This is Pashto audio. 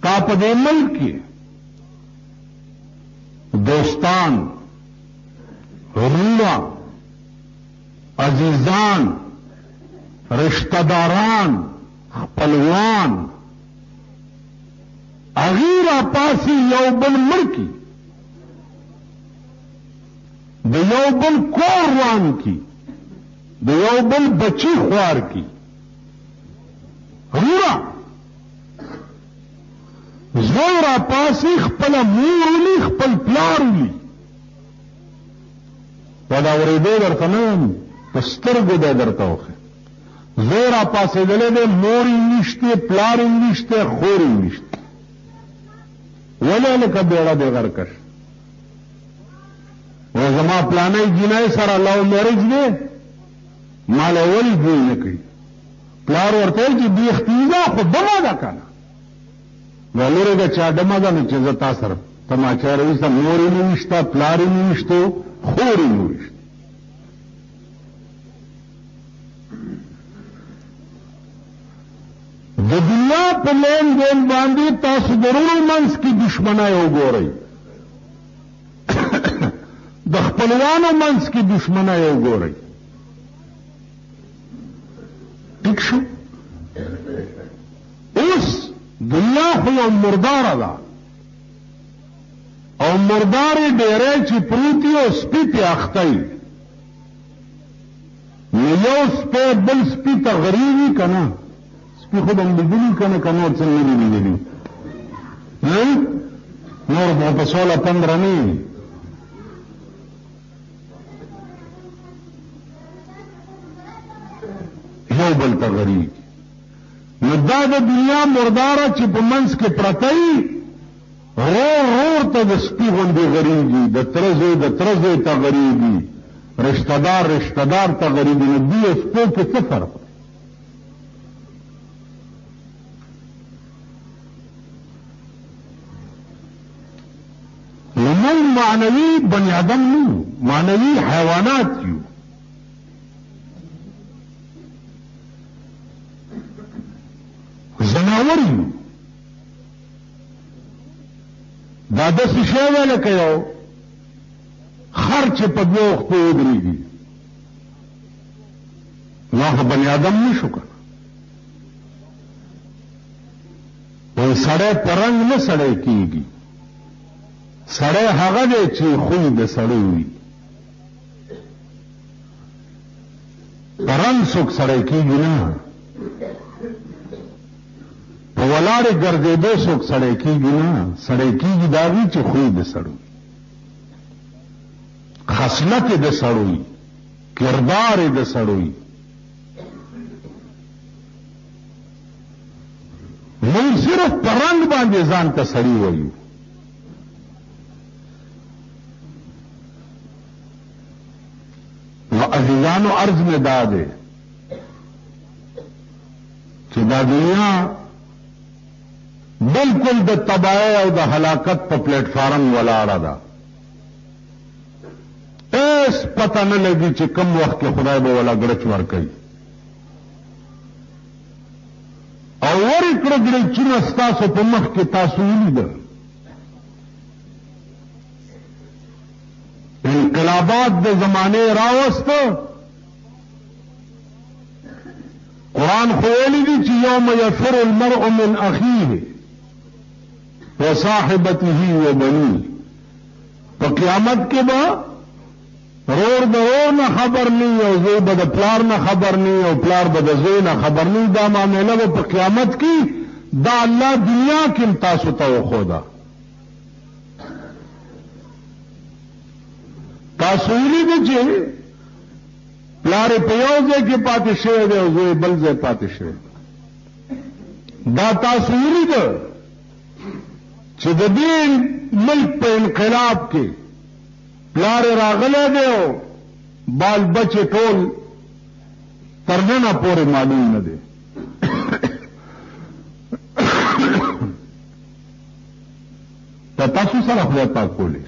تا په دې ملک کې دوستان، وروڼه، عزیزان، رشتہ داران، خپلوان هغې راپاسي یو بل مړ کي، د یو بل کور روان کی، د یو بل بچی خوار کی. وروڼه زوی راپاسي خپله مور ولي، خپل پلار ولي. دا اورېدو درته نه یم، په سترګو دی درته وښیم. زوی راپاسېدلی دی، مور یې نشته، پلار یې نشته، خور یې نشته. ولې لکه بیړه دی غرکش. و زما پلانی جنای سره لو میرج دی، مال ولې دوی نه کوي. پلار ورته وایي چې بې اختیزه خو ډمه ده که نه. نو لرې ده چا ډمه ده، نو چې زه تا سره تماچا رویسته، مور یې نه نشته، پلار یې نه نشته، خور یې نه نشته. د دنیا په لین دین باندې تاسو د وروڼو منځ کې دشمنی وګورئ، د خپلوانو منځ کې دشمنی وګورئ. ټیک شو؟ اوس دنیا خو یو مرداره ده، او مردارې ډېری چې پروتي او سپي پې اخته وي، نو یو سپی بل سپي ته غریږي که نه؟ سپي خو به م لیدلي که نه، که نور څه نه دي لیدلي؟ نور خو په 16-15 نه وي. یو بل ته غریږي. نو دا د دنیا مرداره چې په منځ کې پرته وي، رور ته د سپي غوندې غریږي، د تره زوی د تره زوی ته غریږي، رشتہ دار ته غریږي. نو دوی او سپو کې څه فرق دی؟ نو موږ معنوي بني آدم نه یو، معنوي حیوانات یو. زناور یو. دا داسې شی دی لکه یو خر چې په دوه وختو ودرېږي. نو خو بني آدم نه شو که نه. وایي سړی په رنګ نه سړی کېږي، سړی هغه دی چې خوی د سړی وي. په رنګ څوک سړی کېږي نه، په ولاړې ګرځېدو څوک سړی کېږي نه. سړی کېږي دا وي چې خوی د سړی، خصلت د سړی، کردار د سړی. موږ صرف په رنګ باندې ځان ته سړی وایو. نو عزیزانو عرض میں دا دے چې دا دنیا بالکل د تباہی او د ہلاکت په پلیټ فارم ولاړه ده. ایس پتہ نه لګي چې کم وخت کې خدای به ولا ګړچ ورکوي، او ورې کړه ګړچونه ستاسو په مخ کې تاسو ولیده. انقلابات د زمانه راوسته. قرآن خو ویلی دی چې یوم یفر المرء من اخیه وصاحبته وبنیه. په قیامت کې به رور د رور نه خبر نه، او زوی به د پلار نه خبر نه، او پلار به د زوی نه خبر نه. دا معامله به په قیامت کې دا الله دنیا کې تاسو ته وښوده. تاسو ولیدئ چې پلار په یو ځای کې پاتې شوی دی او زوی بل ځای پاتې شوی دی. دا تاسو ولیدئ چې د دې ملک په انقلاب کې پلار راغلی دی او بال بچې ټول تر ننه پورې معلوم نه دی. تاسو سره خدای پاک کولی